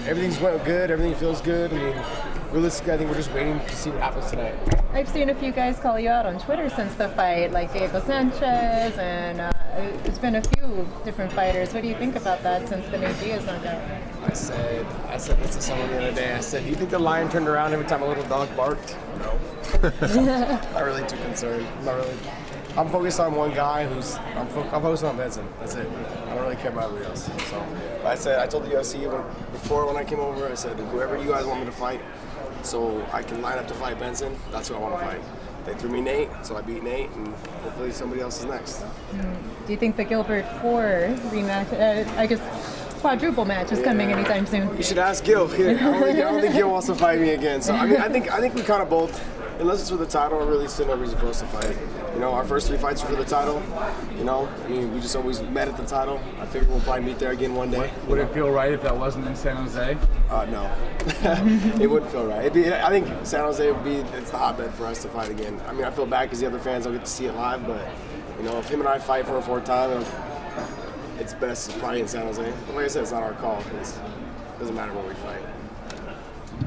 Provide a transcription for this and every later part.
everything's went good. Everything feels good. I mean, realistically, I think we're just waiting to see what happens tonight. I've seen a few guys call you out on Twitter since the fight, like Diego Sanchez, and there's been a few different fighters. What do you think about that since the Nate Diaz knockout? I said this to someone the other day. I said, do you think the lion turned around every time a little dog barked? No. Not really too concerned. Not really. I'm focused on one guy who's, I'm focused on Benson. That's it. I don't really care about everybody else. So I told the UFC before when I came over, I said, whoever you guys want me to fight, so I can line up to fight Benson, that's who I want to fight. They threw me Nate, so I beat Nate, and hopefully somebody else is next. Do you think the Gilbert 4 rematch, I guess quadruple match is coming anytime soon? You should ask Gil. I don't think Gil wants to fight me again. So I mean, I think we kind of both, unless it's for the title, I really see no reason for us to fight. You know, our first 3 fights were for the title. You know, I mean, we just always met at the title. I figure we'll probably meet there again one day. Would it feel right if that wasn't in San Jose? No, it wouldn't feel right. I think San Jose would be, it's the hotbed for us to fight again. I mean, I feel bad because the other fans don't get to see it live, but you know, if him and I fight for a 4th time, it's best probably in San Jose. But like I said, it's not our call. It doesn't matter where we fight.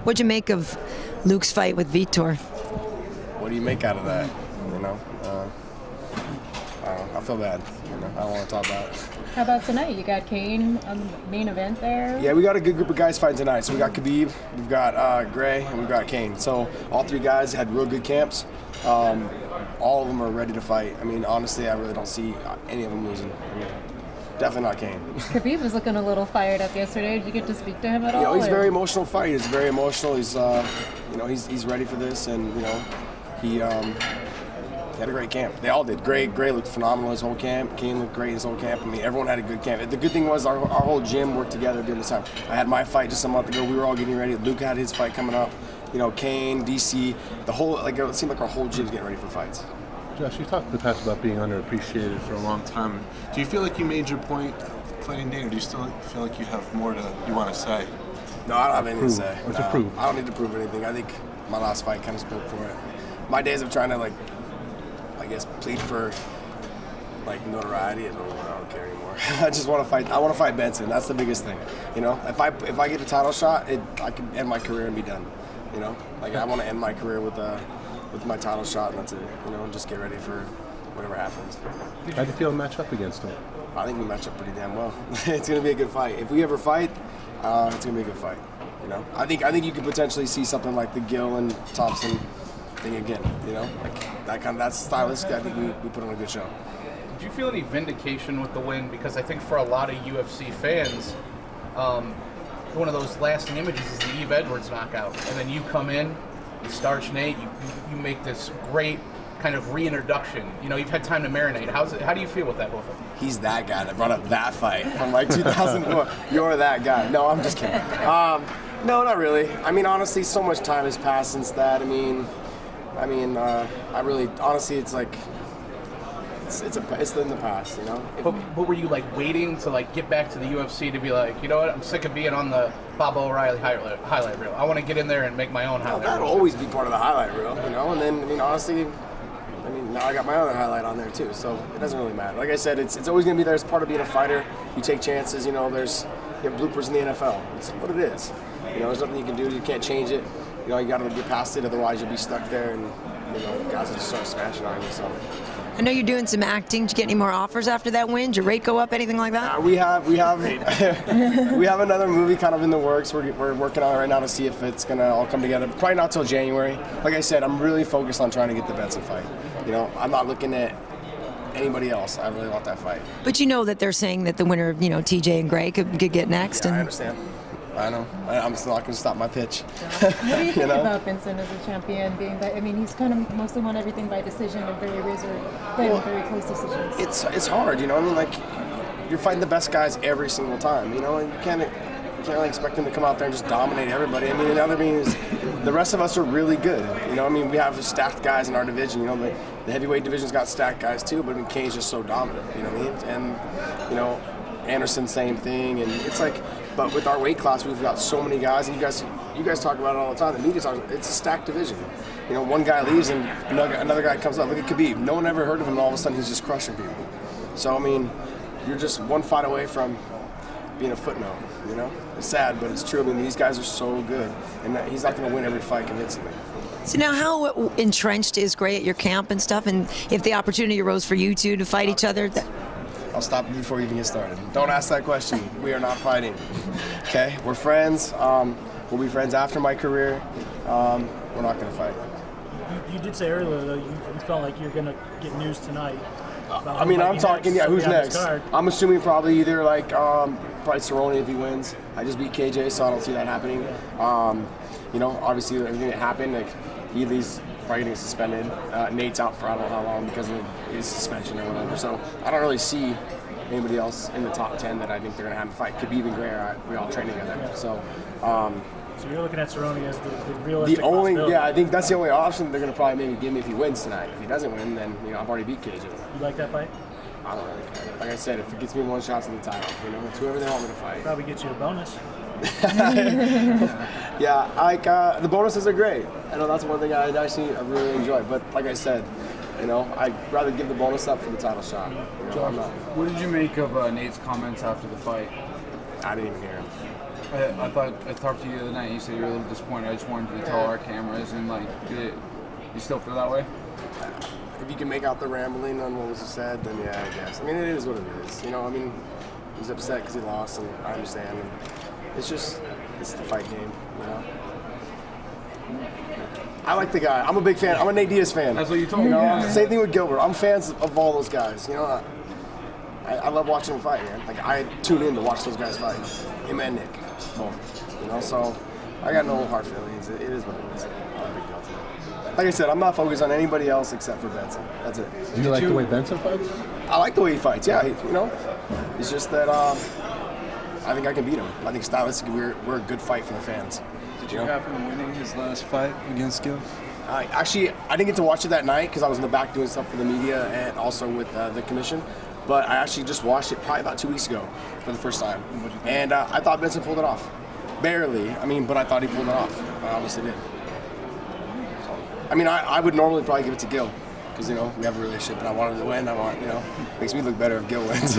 What'd you make of Luke's fight with Vitor? What do you make out of that? You know, I feel bad. You know, I don't want to talk about it. How about tonight? You got Kane on the main event there? Yeah, we got a good group of guys fighting tonight. So we got Khabib, we've got Gray, and we've got Kane. So all 3 guys had real good camps. All of them are ready to fight. I mean, honestly, I really don't see any of them losing. I mean, definitely not Kane. Khabib was looking a little fired up yesterday. Did you get to speak to him at all? You know, he's a very emotional fight. He's very emotional. He's, you know, he's ready for this, and you know, he had a great camp. They all did. Gray looked phenomenal his whole camp. Kane looked great his whole camp. I mean, everyone had a good camp. The good thing was our whole gym worked together during this time. I had my fight just a month ago. We were all getting ready. Luke had his fight coming up. You know, Kane, DC, the whole, like, it seemed like our whole gym's getting ready for fights. Josh, you talked in the past about being underappreciated for a long time. Do you feel like you made your point fighting Nate, or do you still feel like you have more you want to say? No, I don't have anything to say. Or to prove? I don't need to prove anything. I think my last fight kind of spoke for it. My days of trying to, like, I guess, plead for, like, notoriety, I don't care anymore. I just want to fight. I want to fight Benson. That's the biggest thing. You know, if I get a title shot, I can end my career and be done. You know, like, I want to end my career with my title shot, and that's it. You know, and just get ready for whatever happens. How do you feel to match up against him? I think we match up pretty damn well. It's gonna be a good fight. If we ever fight, it's gonna be a good fight. You know, I think you could potentially see something like the Gill and Thompson thing again. You know, like that stylistic. I think we put on a good show. Did you feel any vindication with the win? Because I think for a lot of UFC fans, one of those lasting images is the Yves Edwards knockout, and then you come in, you starch Nate, you make this great kind of reintroduction. You know, you've had time to marinate. How do you feel with that both of them? He's that guy that brought up that fight from like 2004. You're that guy. No, I'm just kidding. No, not really. I mean, honestly, so much time has passed since that. I mean, I really, honestly, it's like, it's in the past, you know. But were you like waiting to like get back to the UFC to be like, you know what, I'm sick of being on the Bob O'Reilly highlight reel. I want to get in there and make my own highlight reel. That'll always be part of the highlight reel, you know. And then, I mean, honestly, now I got my other highlight on there too, so it doesn't really matter. Like I said, it's always going to be there as part of being a fighter. You take chances, you know. You have bloopers in the NFL. It's what it is. You know, there's nothing you can do. You can't change it. You know, you got to get past it. Otherwise, you'll be stuck there, and you know, guys will just start smashing on you. So. I know you're doing some acting. Did you get any more offers after that win? Did your rate go up? Anything like that? We have we have another movie kind of in the works. We're working on it right now to see if it's gonna all come together. Probably not till January. Like I said, I'm really focused on trying to get the Benson fight. You know, I'm not looking at anybody else. I really want that fight. But you know that they're saying that the winner of, you know, TJ and Gray could get next. Yeah, I understand. I know. I'm still not going to stop my pitch. What do you think about Benson as a champion? I mean, he's kind of mostly won everything by decision and very very close decisions. It's hard, you know. I mean, like, you're fighting the best guys every single time, you know. And you can't really expect them to come out there and just dominate everybody. I mean, the other thing is, the rest of us are really good. You know, I mean, we have stacked guys in our division. You know, the heavyweight division's got stacked guys too. But I mean, Kane's just so dominant. You know what I mean? And you know, Anderson, same thing. And it's like. But with our weight class, we've got so many guys, and you guys talk about it all the time. The media talks. It's a stacked division. You know, one guy leaves and another guy comes up. Look at Khabib. No one ever heard of him, and all of a sudden he's just crushing people. So I mean, you're just one fight away from being a footnote, you know? It's sad, but it's true. I mean, these guys are so good, and he's not going to win every fight convincingly. So now how entrenched is Gray at your camp and stuff? And if the opportunity arose for you two to fight each other? I'll stop you before you even get started. Don't ask that question. We are not fighting. Okay? We're friends. We'll be friends after my career. We're not going to fight. You did say earlier, though, you felt like you're going to get news tonight. I mean, I'm talking, yeah, who's next? I'm assuming probably either like, probably Cerrone if he wins. I just beat KJ, so I don't see that happening. You know, obviously everything that happened, like, he's probably getting suspended. Nate's out for I don't know how long because of his suspension or whatever. So I don't really see anybody else in the top 10 that I think they're going to have a fight. Khabib and Gray, we all train together. Yeah. So you're looking at Cerrone as the realistic possibility. Yeah, I think that's the only option they're going to probably maybe give me if he wins tonight. If he doesn't win, then, you know, I've already beat KJ. You like that fight? I don't really care. Like I said, if it gets me 1 shot to the title, you know, it's whoever they want me to fight. Probably gets you a bonus. Yeah, like the bonuses are great. I know that's one thing I really enjoy. But like I said, you know, I'd rather give the bonus up for the title shot. You know, Josh, what did you make of Nate's comments after the fight? I didn't even hear him. I talked to you the other night. And you said you were a little disappointed. I just wanted to tell our cameras, and like, you still feel that way? If you can make out the rambling on what was said, then yeah, I guess. I mean, it is what it is. You know, I mean, he's upset because he lost, and I understand. And it's the fight game, you know. I like the guy. I'm a big fan. I'm a Nate Diaz fan. That's what you told me. You know, yeah. Same thing with Gilbert. I'm fans of all those guys. You know, I love watching them fight, man. Like I tune in to watch those guys fight. Him and Nick, both. You know, so I got no hard feelings. It is what it is. Not a big deal to me. Like I said, I'm not focused on anybody else except for Benson. That's it. Do you like the way Benson fights? I like the way he fights. Yeah, you know, it's just that I think I can beat him. I think stylistically we're a good fight for the fans. Did you have him winning his last fight against Gil? Actually, I didn't get to watch it that night because I was in the back doing stuff for the media and also with the commission. But I actually just watched it probably about 2 weeks ago for the first time. And I thought Benson pulled it off. Barely, I mean, but I thought he pulled it off. I obviously did. So, I mean, I would normally probably give it to Gil because, you know, we have a relationship and I want him to win. You know, makes me look better if Gil wins.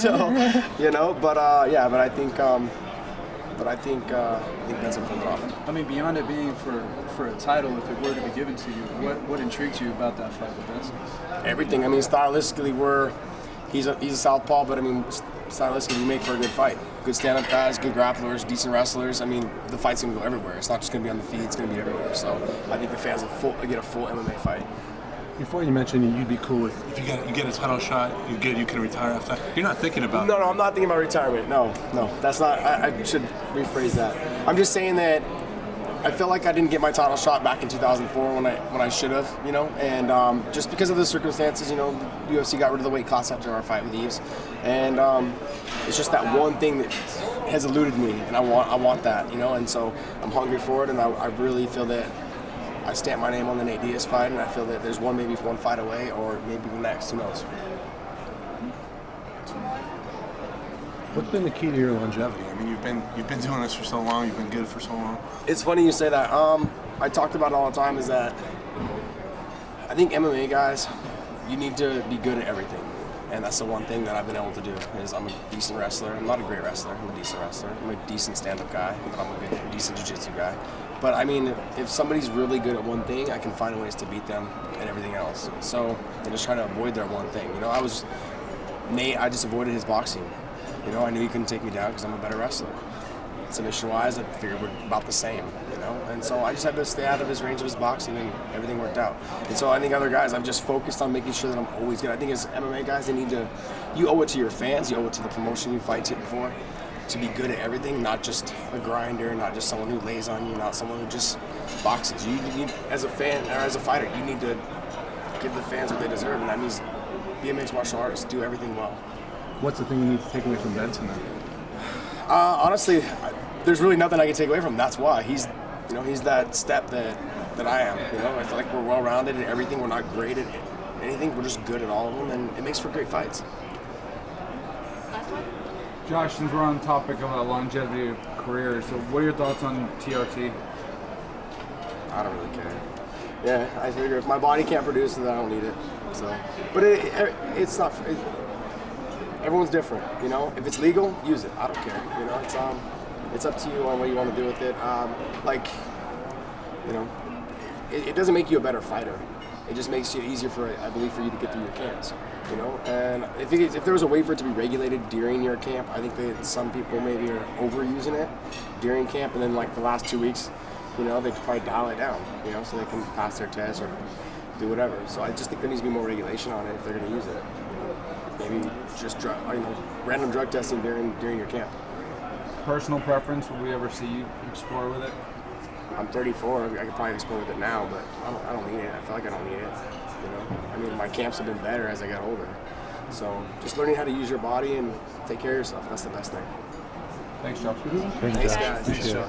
So, you know, but yeah, but I think Benson pulled it off. I mean, beyond it being for a title, if it were to be given to you, what intrigues you about that fight with Benson? Everything. I mean, stylistically, he's a southpaw, but I mean, stylistically, we make for a good fight. Good stand-up guys, good grapplers, decent wrestlers. I mean, the fight's gonna go everywhere. It's not just gonna be on the feet; it's gonna be everywhere. So I think the fans will get a full MMA fight. Before you mentioned you'd be cool with if you get a title shot, you can retire after that. You're not thinking about No, I'm not thinking about retirement. No, that's not. I should rephrase that. I'm just saying that I feel like I didn't get my title shot back in 2004 when I should have, you know, and just because of the circumstances, you know, the UFC got rid of the weight class after our fight with Yves, and it's just that one thing that has eluded me, and I want that, you know, and so I'm hungry for it, and I really feel that I stamp my name on the Nate Diaz fight, and I feel that there's maybe one fight away, or maybe the next, who knows. What's been the key to your longevity? I mean, you've been doing this for so long. You've been good for so long. It's funny you say that. I talked about it all the time. Is that I think MMA guys, you need to be good at everything, and that's the one thing that I've been able to do. Is I'm a decent wrestler. I'm not a great wrestler. I'm a decent wrestler. I'm a decent stand-up guy, but I'm a decent jiu-jitsu guy. But I mean, if somebody's really good at one thing, I can find ways to beat them at everything else. So I just try to avoid their one thing. You know, Nate. I just avoided his boxing. You know, I knew he couldn't take me down because I'm a better wrestler. Submission-wise, I figured we're about the same, you know? And so I just had to stay out of his range of his boxing, and everything worked out. And so I think other guys, I've just focused on making sure that I'm always good. I think as MMA guys, you owe it to your fans, you owe it to the promotion you fight for, to be good at everything, not just a grinder, not just someone who lays on you, not someone who just boxes. You as a fan, or as a fighter, you need to give the fans what they deserve, and that means be a mixed martial artist, do everything well. What's the thing you need to take away from Benson then? Honestly, there's really nothing I can take away from him. That's why he's that step that I am. You know, I feel like we're well-rounded in everything. We're not great at anything. We're just good at all of them, and it makes for great fights. Josh, since we're on the topic of longevity of career, so what are your thoughts on TRT? I don't really care. Yeah, I figure if my body can't produce it, then I don't need it. So, but it's not. everyone's different, you know. If it's legal, use it. I don't care, you know. It's up to you on what you want to do with it. Like, you know, it doesn't make you a better fighter. It just makes it easier I believe, for you to get through your camps, you know. And if there was a way for it to be regulated during your camp, I think that some people maybe are overusing it during camp, and then like the last 2 weeks, you know, they could probably dial it down, you know, so they can pass their test or do whatever. So I just think there needs to be more regulation on it if they're going to use it. Maybe just random drug testing during your camp. Personal preference? Will we ever see you explore with it? I'm 34. I could probably explore with it now, but I don't need it. I feel like I don't need it. You know, I mean, my camps have been better as I got older. So just learning how to use your body and take care of yourself. That's the best thing. Thanks, Josh. Thanks, guys. Appreciate it.